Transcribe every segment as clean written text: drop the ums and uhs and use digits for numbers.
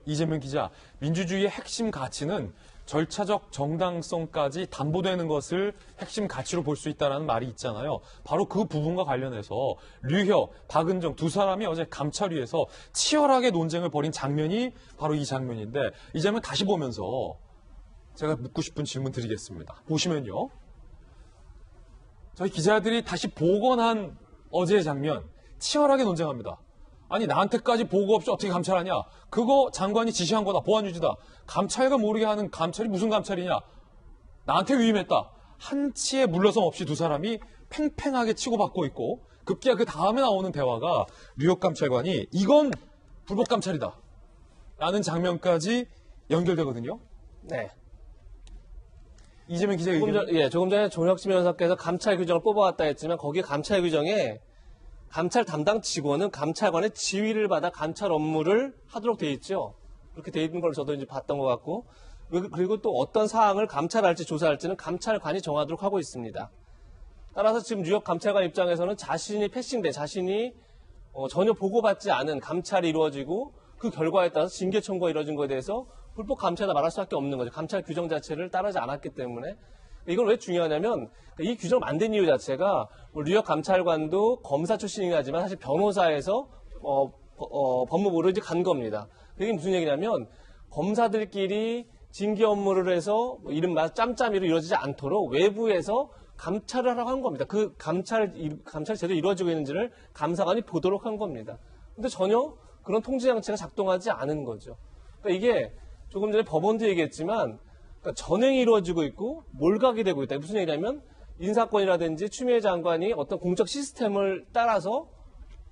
이재명 기자, 민주주의의 핵심 가치는 절차적 정당성까지 담보되는 것을 핵심 가치로 볼 수 있다는 말이 있잖아요. 바로 그 부분과 관련해서 류혁, 박은정 두 사람이 어제 감찰위에서 치열하게 논쟁을 벌인 장면이 바로 이 장면인데, 이 장면 다시 보면서 제가 묻고 싶은 질문 드리겠습니다. 보시면요. 저희 기자들이 다시 복원한 어제의 장면, 치열하게 논쟁합니다. 아니, 나한테까지 보고 없이 어떻게 감찰하냐? 그거 장관이 지시한 거다. 보안유지다. 감찰가 모르게 하는 감찰이 무슨 감찰이냐? 나한테 위임했다. 한치의 물러섬 없이 두 사람이 팽팽하게 치고받고 있고, 급기야 그 다음에 나오는 대화가 류혁 감찰관이 이건 불법 감찰이다 라는 장면까지 연결되거든요. 네. 이재명 기자의 의견. 조금 전에 조혁심 변호사께서 감찰 규정을 뽑아왔다 했지만, 거기에 감찰 규정에 감찰 담당 직원은 감찰관의 지휘를 받아 감찰 업무를 하도록 돼 있죠. 그렇게 돼 있는 걸 저도 이제 봤던 것 같고, 그리고 또 어떤 사항을 감찰할지 조사할지는 감찰관이 정하도록 하고 있습니다. 따라서 지금 뉴욕 감찰관 입장에서는 자신이 패싱돼, 자신이 전혀 보고받지 않은 감찰이 이루어지고 그 결과에 따라서 징계 청구가 이루어진 것에 대해서 불법 감찰이다 말할 수밖에 없는 거죠. 감찰 규정 자체를 따르지 않았기 때문에. 이건 왜 중요하냐면, 이 규정을 만든 이유 자체가 뉴욕 감찰관도 검사 출신이긴 하지만 사실 변호사에서 법무부로 이제 간 겁니다. 이게 무슨 얘기냐면, 검사들끼리 징계 업무를 해서 이른바 짬짬이로 이루어지지 않도록 외부에서 감찰을 하라고 한 겁니다. 그 감찰이 제대로 이루어지고 있는지를 감사관이 보도록 한 겁니다. 근데 전혀 그런 통제 장치가 작동하지 않은 거죠. 그러니까 이게 조금 전에 법원도 얘기했지만, 그러니까 전횡이 이루어지고 있고 몰각이 되고 있다. 무슨 얘기냐면, 인사권이라든지 추미애 장관이 어떤 공적 시스템을 따라서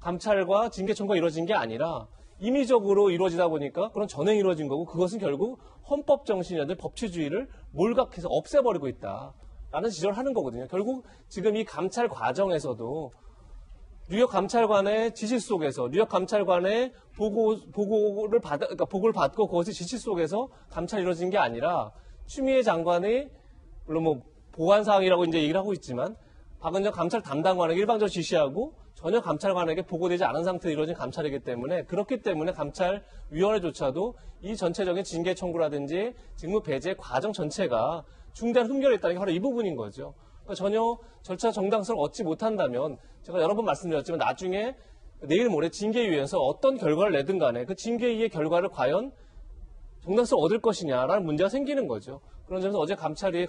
감찰과 징계 청구가 이루어진 게 아니라 임의적으로 이루어지다 보니까 그런 전횡이 이루어진 거고, 그것은 결국 헌법 정신이라든지 법치주의를 몰각해서 없애버리고 있다라는 지적을 하는 거거든요. 결국 지금 이 감찰 과정에서도 뉴욕 감찰관의 지시 속에서, 뉴욕 감찰관의 보고를 받고 그것이 지시 속에서 감찰이 이루어진 게 아니라, 추미애 장관의, 물론 뭐 보관사항이라고 이제 얘기를 하고 있지만, 박은정 감찰 담당관에게 일방적으로 지시하고 전혀 감찰관에게 보고되지 않은 상태로 이루어진 감찰이기 때문에, 그렇기 때문에 감찰위원회조차도 이 전체적인 징계 청구라든지 직무 배제 과정 전체가 중대한 흠결이 있다는 게 바로 이 부분인 거죠. 그러니까 전혀 절차 정당성을 얻지 못한다면, 제가 여러 번 말씀드렸지만 나중에 내일 모레 징계위에서 어떤 결과를 내든 간에 그 징계위의 결과를 과연 정당성을 얻을 것이냐라는 문제가 생기는 거죠. 그런 점에서 어제 감찰위의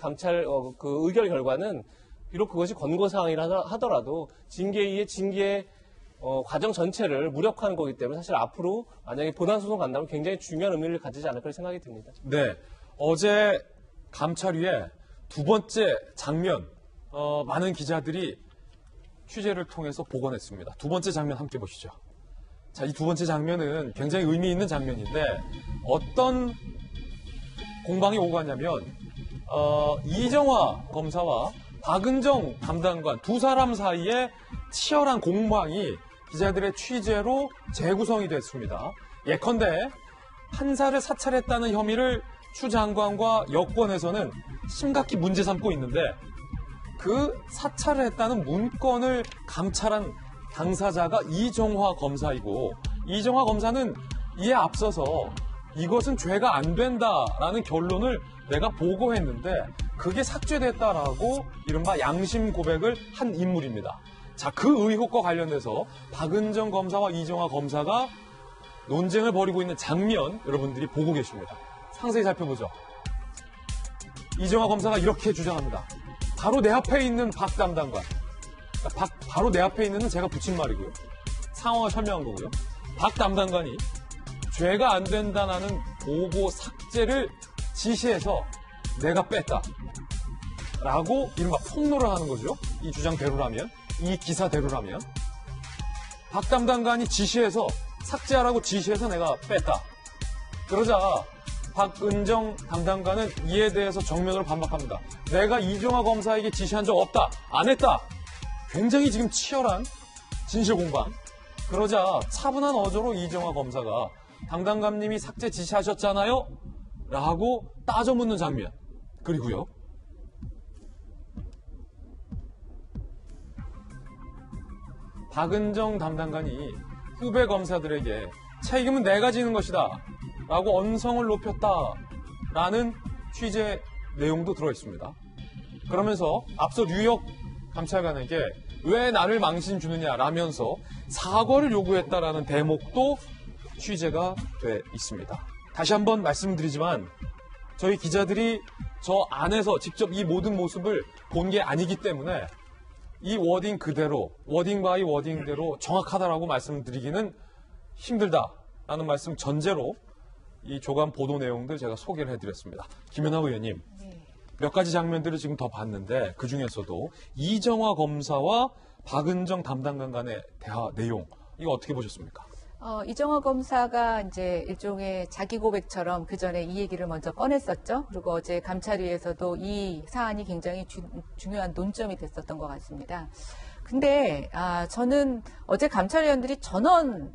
그 의결 결과는 비록 그것이 권고사항이라 하더라도 징계위의 징계 과정 전체를 무력화하는 거기 때문에, 사실 앞으로 만약에 본안소송 간다면 굉장히 중요한 의미를 가지지 않을까 생각이 듭니다. 네. 어제 감찰위의 두 번째 장면, 많은 기자들이 취재를 통해서 복원했습니다. 두 번째 장면 함께 보시죠. 자, 이 두 번째 장면은 굉장히 의미 있는 장면인데, 어떤 공방이 오고 갔냐면, 이정화 검사와 박은정 담당관 두 사람 사이에 치열한 공방이 기자들의 취재로 재구성이 됐습니다. 예컨대 판사를 사찰했다는 혐의를 추 장관과 여권에서는 심각히 문제 삼고 있는데, 그 사찰을 했다는 문건을 감찰한 당사자가 이정화 검사이고, 이정화 검사는 이에 앞서서 이것은 죄가 안 된다라는 결론을 내가 보고했는데 그게 삭제됐다라고 이른바 양심 고백을 한 인물입니다. 자, 그 의혹과 관련해서 박은정 검사와 이정화 검사가 논쟁을 벌이고 있는 장면 여러분들이 보고 계십니다. 상세히 살펴보죠. 이정화 검사가 이렇게 주장합니다. 바로 내 앞에 있는 박 담당관, 바로 내 앞에 있는 제가 붙인 말이고요. 상황을 설명한 거고요. 박 담당관이 죄가 안 된다는 보고 삭제를 지시해서 내가 뺐다 라고 이른바 폭로를 하는 거죠. 이 주장대로라면, 이 기사대로라면. 박 담당관이 지시해서 삭제하라고 지시해서 내가 뺐다. 그러자 박은정 담당관은 이에 대해서 정면으로 반박합니다. 내가 이정화 검사에게 지시한 적 없다. 안 했다. 굉장히 지금 치열한 진실 공방. 그러자 차분한 어조로 이정화 검사가 담당관님이 삭제 지시하셨잖아요? 라고 따져 묻는 장면. 그리고요. 박은정 담당관이 후배 검사들에게 책임은 내가 지는 것이다 라고 언성을 높였다라는 취재 내용도 들어있습니다. 그러면서 앞서 뉴욕 감찰관에게 왜 나를 망신 주느냐라면서 사과를 요구했다라는 대목도 취재가 돼 있습니다. 다시 한번 말씀드리지만 저희 기자들이 저 안에서 직접 이 모든 모습을 본 게 아니기 때문에 이 워딩 그대로, 워딩 바이 워딩대로 정확하다라고 말씀드리기는 힘들다라는 말씀 전제로 이 조간 보도 내용들 제가 소개를 해드렸습니다. 김연아 의원님, 몇 가지 장면들을 지금 더 봤는데 그 중에서도 이정화 검사와 박은정 담당관 간의 대화 내용, 이거 어떻게 보셨습니까? 이정화 검사가 이제 일종의 자기 고백처럼 그 전에 이 얘기를 먼저 꺼냈었죠. 그리고 어제 감찰위에서도 이 사안이 굉장히 중요한 논점이 됐었던 것 같습니다. 근데 저는 어제 감찰위원들이 전원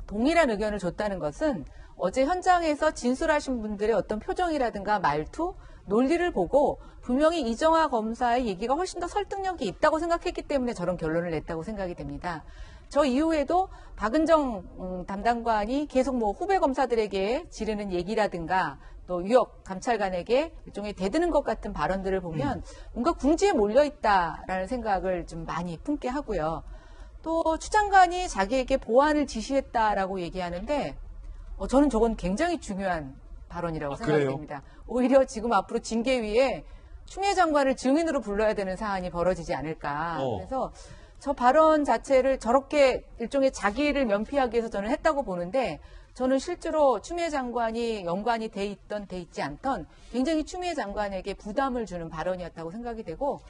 동일한 의견을 줬다는 것은 어제 현장에서 진술하신 분들의 어떤 표정이라든가 말투, 논리를 보고 분명히 이정화 검사의 얘기가 훨씬 더 설득력이 있다고 생각했기 때문에 저런 결론을 냈다고 생각이 됩니다. 저 이후에도 박은정 담당관이 계속 뭐 후배 검사들에게 지르는 얘기라든가 또 유역 감찰관에게 일종의 대드는 것 같은 발언들을 보면 뭔가 궁지에 몰려있다라는 생각을 좀 많이 품게 하고요. 또 추 장관이 자기에게 보안을 지시했다라고 얘기하는데 저는 저건 굉장히 중요한 발언이라고 생각이 됩니다. 오히려 지금 앞으로 징계위에 추미애 장관을 증인으로 불러야 되는 사안이 벌어지지 않을까. 그래서 저 발언 자체를 저렇게 일종의 자기를 면피하기 위해서 저는 했다고 보는데 저는 실제로 추미애 장관이 연관이 돼 있던 돼 있지 않던 굉장히 추미애 장관에게 부담을 주는 발언이었다고 생각이 되고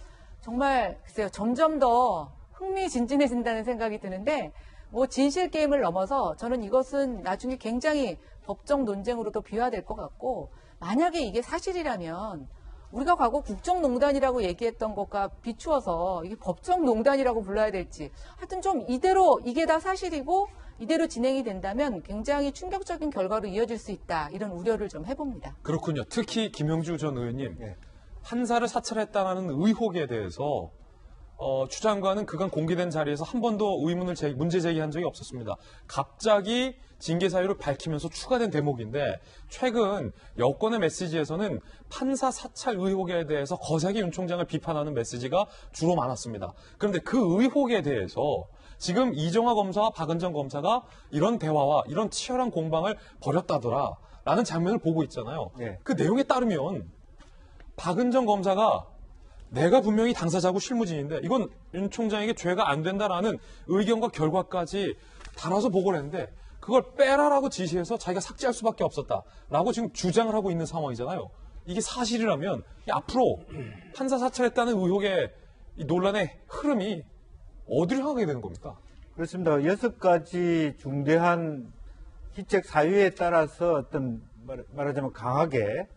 정말 글쎄요 점점 더 흥미진진해진다는 생각이 드는데 뭐 진실 게임을 넘어서 저는 이것은 나중에 굉장히 법정 논쟁으로도 비화될 것 같고 만약에 이게 사실이라면 우리가 과거 국정농단이라고 얘기했던 것과 비추어서 이게 법정농단이라고 불러야 될지 하여튼 좀 이대로 이게 다 사실이고 이대로 진행이 된다면 굉장히 충격적인 결과로 이어질 수 있다 이런 우려를 좀 해봅니다. 그렇군요. 특히 김영주 전 의원님 판사를 사찰했다는 의혹에 대해서 추 장관은 그간 공개된 자리에서 한 번도 문제 제기한 적이 없었습니다. 갑자기 징계 사유를 밝히면서 추가된 대목인데 최근 여권의 메시지에서는 판사 사찰 의혹에 대해서 거세게 윤 총장을 비판하는 메시지가 주로 많았습니다. 그런데 그 의혹에 대해서 지금 이정화 검사와 박은정 검사가 이런 대화와 이런 치열한 공방을 벌였다더라 라는 장면을 보고 있잖아요. 그 내용에 따르면 박은정 검사가 내가 분명히 당사자고 실무진인데 이건 윤 총장에게 죄가 안 된다라는 의견과 결과까지 달아서 보고를 했는데 그걸 빼라라고 지시해서 자기가 삭제할 수밖에 없었다라고 지금 주장을 하고 있는 상황이잖아요. 이게 사실이라면 앞으로 판사 사찰했다는 의혹의 이 논란의 흐름이 어디를 향하게 되는 겁니까? 그렇습니다. 6가지 중대한 희책 사유에 따라서 어떤 말하자면 강하게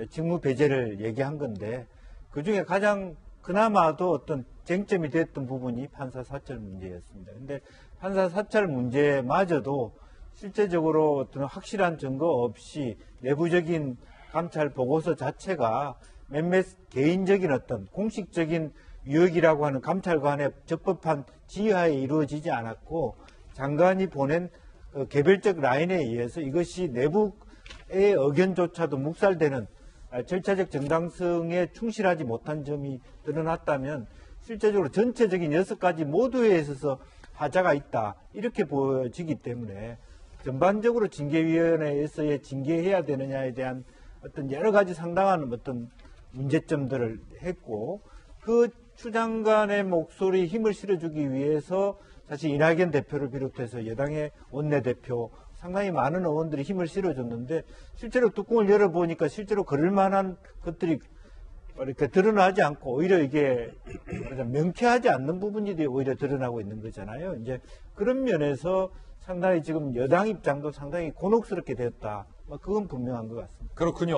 직무 배제를 얘기한 건데 그중에 가장 그나마도 어떤 쟁점이 됐던 부분이 판사 사찰 문제였습니다. 근데 판사 사찰 문제마저도 실제적으로 어떤 확실한 증거 없이 내부적인 감찰 보고서 자체가 몇몇 개인적인 어떤 공식적인 유역이라고 하는 감찰관의 적법한 지휘하에 이루어지지 않았고 장관이 보낸 개별적 라인에 의해서 이것이 내부의 의견조차도 묵살되는 절차적 정당성에 충실하지 못한 점이 드러났다면 실제적으로 전체적인 6가지 모두에 있어서 하자가 있다 이렇게 보여지기 때문에 전반적으로 징계위원회에서의 징계해야 되느냐에 대한 어떤 여러 가지 상당한 어떤 문제점들을 했고 그 추 장관의 목소리에 힘을 실어주기 위해서 사실 이낙연 대표를 비롯해서 여당의 원내대표 상당히 많은 의원들이 힘을 실어줬는데 실제로 뚜껑을 열어보니까 실제로 그럴 만한 것들이 이렇게 드러나지 않고 오히려 이게 명쾌하지 않는 부분이 오히려 드러나고 있는 거잖아요. 이제 그런 면에서 상당히 지금 여당 입장도 상당히 곤혹스럽게 되었다. 그건 분명한 것 같습니다. 그렇군요.